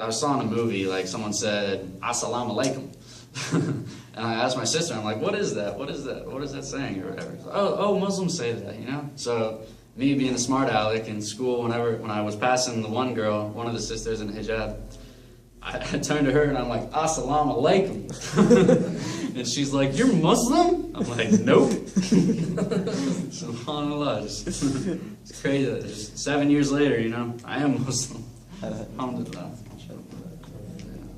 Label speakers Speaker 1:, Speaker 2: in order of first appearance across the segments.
Speaker 1: I saw in a movie, like someone said, "Assalamu alaikum," and I asked my sister, I'm like, "What is that? What is that? What is that saying?" or whatever. Oh, Muslims say that, you know. So me being a smart aleck in school, when I was passing the one girl, one of the sisters in hijab, I turned to her and I'm like, "Assalamu alaikum," and she's like, "You're Muslim?" I'm like, "Nope." SubhanAllah, it's crazy. Just 7 years later, you know, I am Muslim. Alhamdulillah.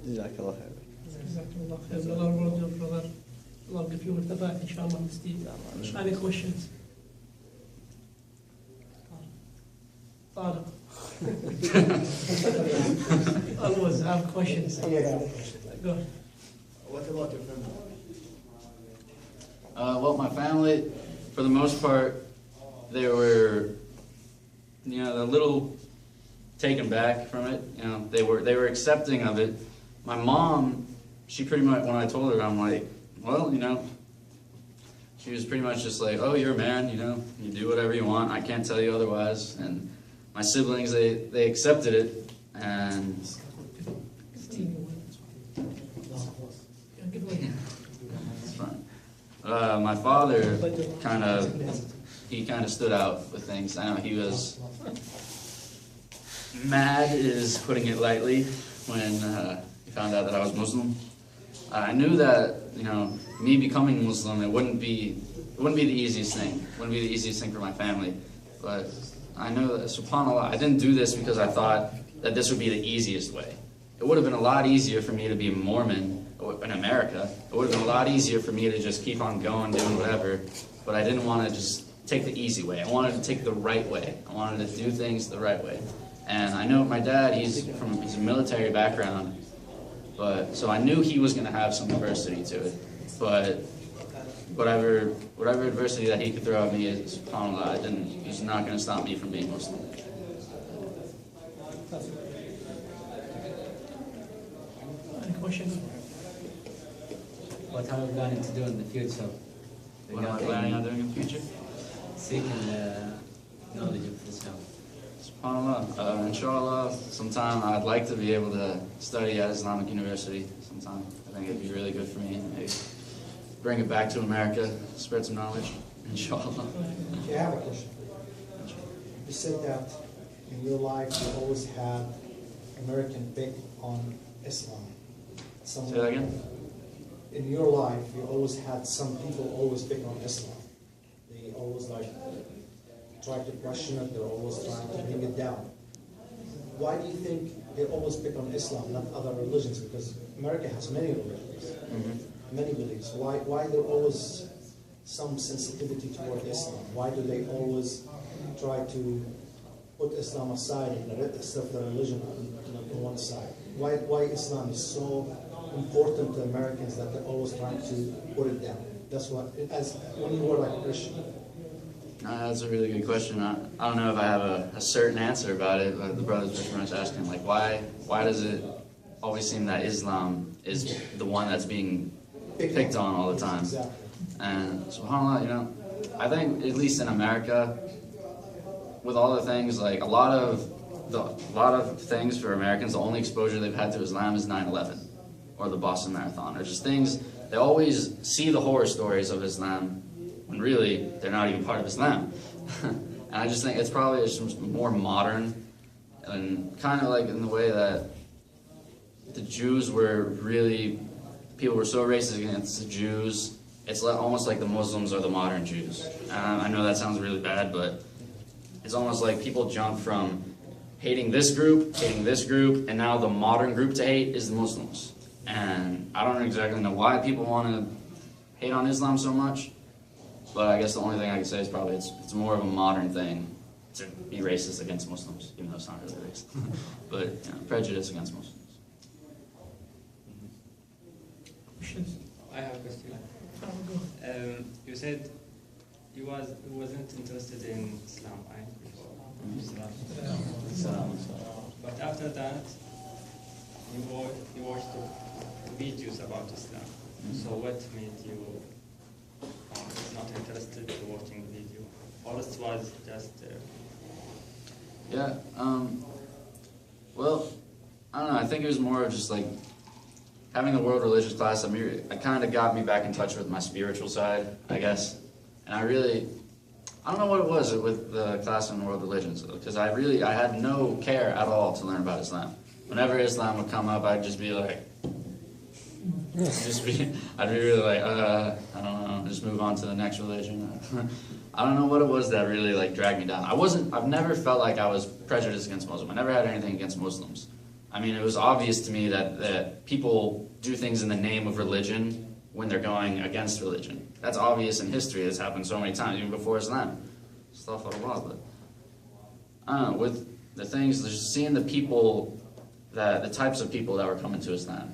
Speaker 2: جزاك الله خير.
Speaker 3: جزاك الله خير. Allah reward your brother. Allah give you the back, inshallah, Steve. Any questions? Tariq. Always have questions. Go ahead.
Speaker 4: What about your family?
Speaker 1: Well, my family, for the most part, they were, you know, a little taken back from it. You know, they were accepting of it. My mom, she pretty much, when I told her, I'm like, well, you know, she was pretty much just like, "Oh, you're a man, you know, you do whatever you want. I can't tell you otherwise." And my siblings, they accepted it, and it's fine. My father kind of stood out with things. I know he was mad, is putting it lightly, when he found out that I was Muslim. I knew that, you know, me becoming Muslim, it wouldn't be the easiest thing. It wouldn't be the easiest thing for my family. But I know that, subhanAllah, I didn't do this because I thought that this would be the easiest way. It would have been a lot easier for me to be a Mormon in America. It would have been a lot easier for me to just keep on going, doing whatever. But I didn't want to just take the easy way. I wanted to take the right way. I wanted to do things the right way. And I know my dad, he's a military background, so I knew he was going to have some adversity to it. But whatever adversity that he could throw at me, subhanAllah, he's not going to stop me from being Muslim.
Speaker 3: Any questions?
Speaker 5: What are you planning to do in the future?
Speaker 1: What am I planning on doing in the future?
Speaker 5: Seeking knowledge of Islam.
Speaker 1: SubhanAllah, inshallah, sometime I'd like to be able to study at Islamic University sometime. I think it'd be really good for me. Maybe bring it back to America, spread some knowledge, inshallah.
Speaker 4: I have a question for you. You said that in your life you always had American pick on Islam.
Speaker 1: Say that again?
Speaker 4: In your life you always had some people always pick on Islam. They always try to question it, they're always trying to bring it down. Why do you think they always pick on Islam, not other religions? Because America has many religions, many beliefs. Why there always some sensitivity toward Islam? Why do they always try to put Islam aside and the rest of the religion on one side? Why Islam is so important to Americans that they're always trying to put it down? That's what, as when you were like a Christian.
Speaker 1: That's a really good question. I don't know if I have a certain answer about it, but the brothers were pretty much asking, like, why does it always seem that Islam is the one that's being picked on all the time?
Speaker 4: Exactly.
Speaker 1: And subhanAllah, you know, I think at least in America, with all the things, like a lot of things for Americans, the only exposure they've had to Islam is 9/11 or the Boston Marathon, or just things. They always see the horror stories of Islam, when really they're not even part of Islam. And I just think it's probably just more modern, and kind of like in the way that the Jews were really, people were so racist against the Jews, it's almost like the Muslims are the modern Jews. I know that sounds really bad, but it's almost like people jump from hating this group, and now the modern group to hate is the Muslims. And I don't exactly know why people want to hate on Islam so much, but I guess the only thing I can say is probably it's more of a modern thing to be racist against Muslims, even though it's not really racist. But you know, prejudice against Muslims.
Speaker 3: Questions?
Speaker 5: I have a question. You said you wasn't interested in Islam, right? Before. But after that, you watched videos about Islam. So what made you not interested in watching video? Or it was just...
Speaker 1: Yeah, well, I don't know, I think it was more of just like having the world religious class. I mean, it kind of got me back in touch with my spiritual side, I guess. And I don't know what it was with the class on world religions, because I had no care at all to learn about Islam. Whenever Islam would come up, I'd just be like, I'd be really like, I don't know, just move on to the next religion. I don't know what it was that really like dragged me down. I've never felt like I was prejudiced against Muslims. I never had anything against Muslims. I mean, it was obvious to me that people do things in the name of religion when they're going against religion. That's obvious in history. It's happened so many times, even before Islam. Stuff out of law, but I don't know, with the things, just seeing the people, the types of people that were coming to Islam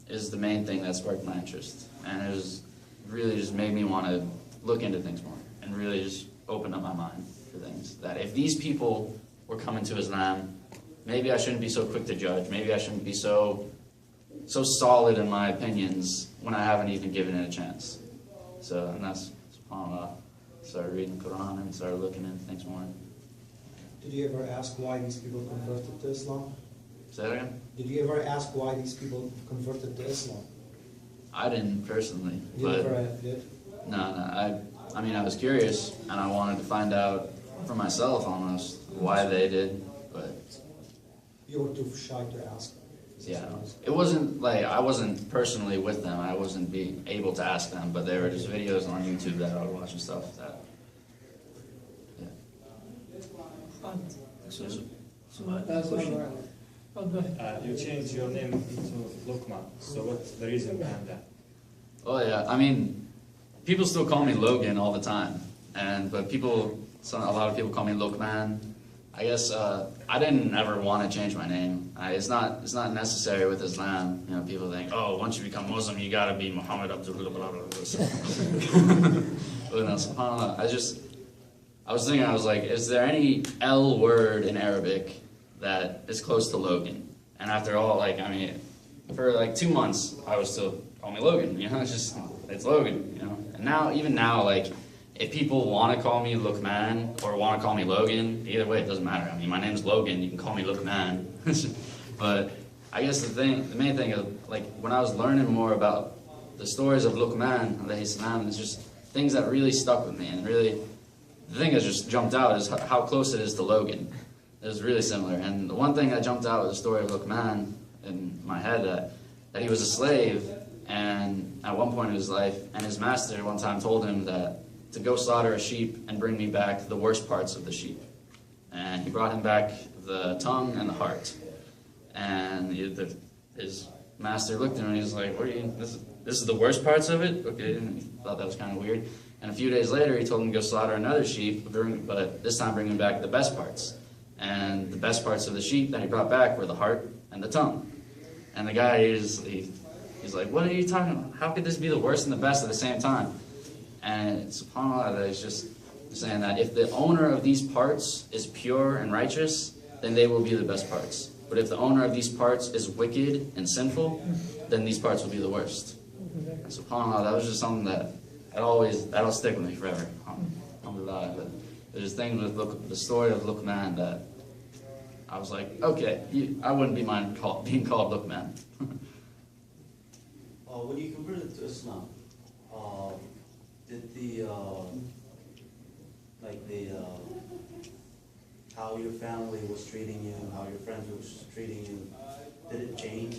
Speaker 1: is the main thing that sparked my interest. And it was really just made me want to look into things more and really just open up my mind for things. That if these people were coming to Islam, maybe I shouldn't be so quick to judge. Maybe I shouldn't be so solid in my opinions when I haven't even given it a chance. So, and that's, subhanAllah, started reading the Quran and started looking into things more.
Speaker 4: Did you ever ask why these people converted to Islam?
Speaker 1: Say that again?
Speaker 4: Did you ever ask why these people converted to Islam?
Speaker 1: I didn't personally,
Speaker 4: You
Speaker 1: but
Speaker 4: never did?
Speaker 1: no, I mean, I was curious and I wanted to find out for myself almost why they did, but
Speaker 4: You were too shy to ask.
Speaker 1: yeah, it wasn't like I wasn't personally with them. I wasn't being able to ask them, but there were just videos on YouTube that I would watch and stuff. That, yeah.
Speaker 3: سؤال.
Speaker 2: You changed your name to Luqman. So what's the reason behind that?
Speaker 1: Oh yeah, I mean, people still call me Logan all the time, but a lot of people call me Luqman. I guess I didn't ever want to change my name. It's not necessary with Islam. You know, people think, oh, once you become Muslim, you gotta be Muhammad Abdullah. Blah, blah, blah. But no, subhanAllah, I was thinking, I was like, is there any L word in Arabic that is close to Logan? And after all, like, I mean, for like 2 months, I was still call me Logan. You know, it's Logan. You know, and even now, like, if people want to call me Luqman or want to call me Logan, either way, it doesn't matter. I mean, my name's Logan. You can call me Luqman. But I guess the main thing is, like, when I was learning more about the stories of Luqman, alayhi salam, it's just things that really stuck with me. And really, the thing that just jumped out is how close it is to Logan. It was really similar. And the one thing that jumped out was the story of Luqman in my head, that he was a slave, and at one point in his life, and his master one time told him that to go slaughter a sheep and bring me back the worst parts of the sheep. And he brought him back the tongue and the heart. And his master looked at him and he was like, "What are you? This is the worst parts of it?" Okay, and he thought that was kind of weird. And a few days later, he told him to go slaughter another sheep, but this time bringing back the best parts. And the best parts of the sheep that he brought back were the heart and the tongue. And the guy, he's like, "What are you talking about? How could this be the worst and the best at the same time?" And subhanAllah, that is just saying that if the owner of these parts is pure and righteous, then they will be the best parts. But if the owner of these parts is wicked and sinful, then these parts will be the worst. And subhanAllah, that was just something that'll stick with me forever. Alhamdulillah. But there's just things with the story of Luqman that I was like, okay, I wouldn't be mind being called Luqman.
Speaker 6: When you converted to Islam, did how your family was treating you, how your friends was treating you, did it change?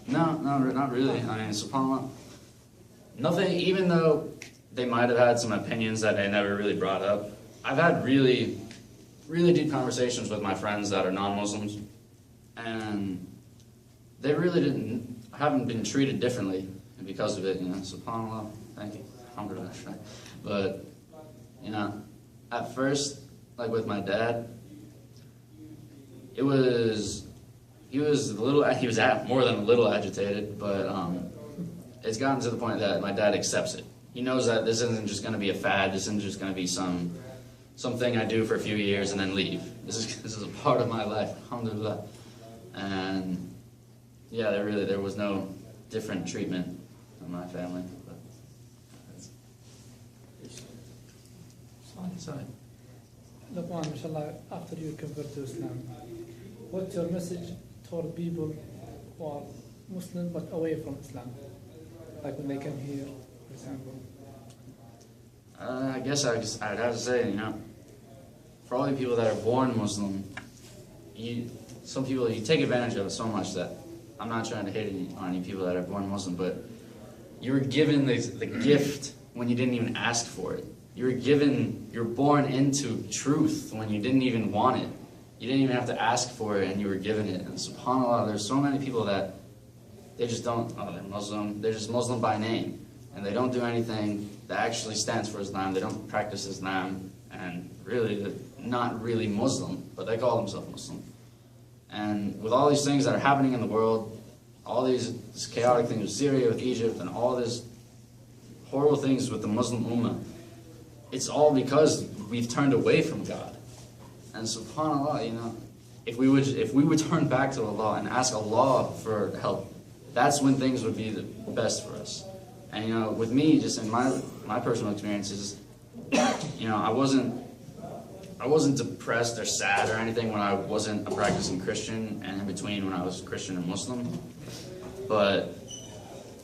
Speaker 1: No, not really. I mean, subhanAllah, nothing, even though they might have had some opinions that they never really brought up. I've had really, really deep conversations with my friends that are non-Muslims, and they really haven't been treated differently because of it, you know, subhanAllah, thank you, alhamdulillah. But, you know, at first, like with my dad, he was more than a little agitated, but it's gotten to the point that my dad accepts it. He knows that this isn't just going to be a fad, this isn't just going to be something I do for a few years and then leave. This is a part of my life, alhamdulillah. And yeah, there was no different treatment in my family. Sorry.
Speaker 3: Luqman, mashallah, after you convert to Islam, what's your message for people who are Muslim but away from Islam, like when they come here, for example?
Speaker 1: I guess I'd have to say, for all the people that are born Muslim, some people, you take advantage of it so much that I'm not trying to hate on any people that are born Muslim, but you were given the gift when you didn't even ask for it. You're born into truth when you didn't even want it. You didn't even have to ask for it and you were given it. And subhanAllah, there's so many people that they just don't, they're Muslim, they're just Muslim by name. And they don't do anything that actually stands for Islam. They don't practice Islam. And really, they're not really Muslim, but they call themselves Muslim. And with all these things that are happening in the world, all this chaotic things with Syria, with Egypt, and all these horrible things with the Muslim Ummah, it's all because we've turned away from God. And subhanAllah, if we would turn back to Allah and ask Allah for help, that's when things would be the best for us. And with me, just in my personal experiences, I wasn't depressed or sad or anything when I wasn't a practicing Christian, and in between when I was Christian and Muslim. But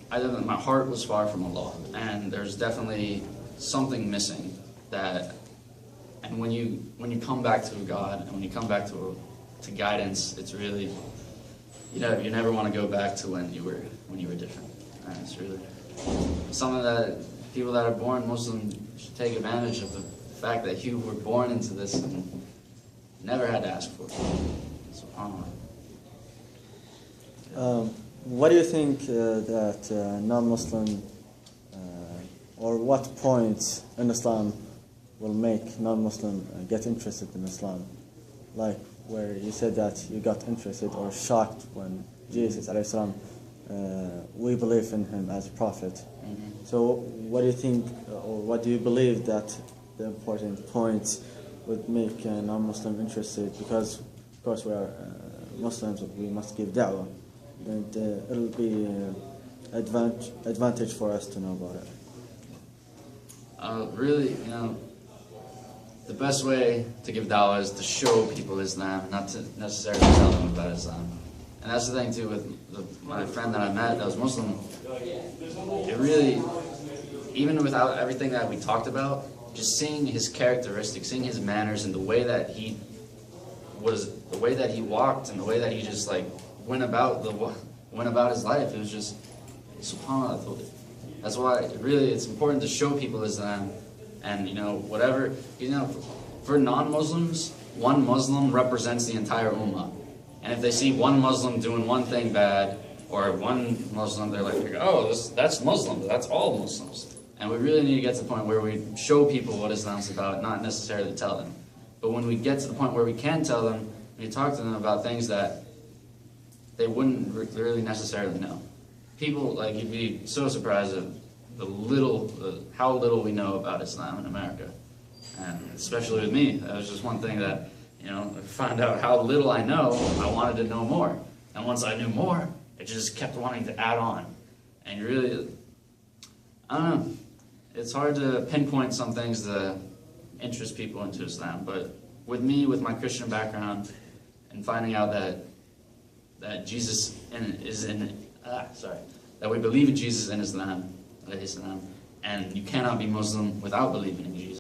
Speaker 1: my heart was far from Allah, and there's definitely something missing. And when you come back to God and when you come back to guidance, it's really you never want to go back to when you were different. And it's really something that people that are born Muslim should take advantage of, the fact that you were born into this and never had to ask for it. SubhanAllah.
Speaker 7: What do you think that non-Muslim, or what point in Islam will make non-Muslim get interested in Islam? Like where you said that you got interested or shocked when Jesus alayhi salam, we believe in him as a prophet.
Speaker 1: Mm-hmm.
Speaker 7: So what do you think, or what do you believe that the important point would make a non-Muslim interested? Because of course we are Muslims, we must give da'wah, and it'll be advantage for us to know about it.
Speaker 1: Really, the best way to give dawah is to show people Islam, not to necessarily tell them about Islam. And that's the thing too with my friend that I met that was Muslim. It really, even without everything that we talked about, just seeing his characteristics, seeing his manners, and the way that he walked, and the way that he just went about his life, it was just subhanAllah. That's why it's important to show people Islam, and for non-Muslims, one Muslim represents the entire ummah. And if they see one Muslim doing one thing bad, or one Muslim, they're like, oh, that's Muslim, but that's all Muslims. And we really need to get to the point where we show people what Islam's about, not necessarily tell them. But when we get to the point where we can tell them, we talk to them about things that they wouldn't really necessarily know. People, you'd be so surprised at how little we know about Islam in America. And especially with me, that was just one thing that, I found out how little I know, I wanted to know more. And once I knew more, it just kept wanting to add on. And really, I don't know, it's hard to pinpoint some things that interest people into Islam, but with me, with my Christian background, and finding out that Jesus that we believe in Jesus in Islam, and you cannot be Muslim without believing in Jesus.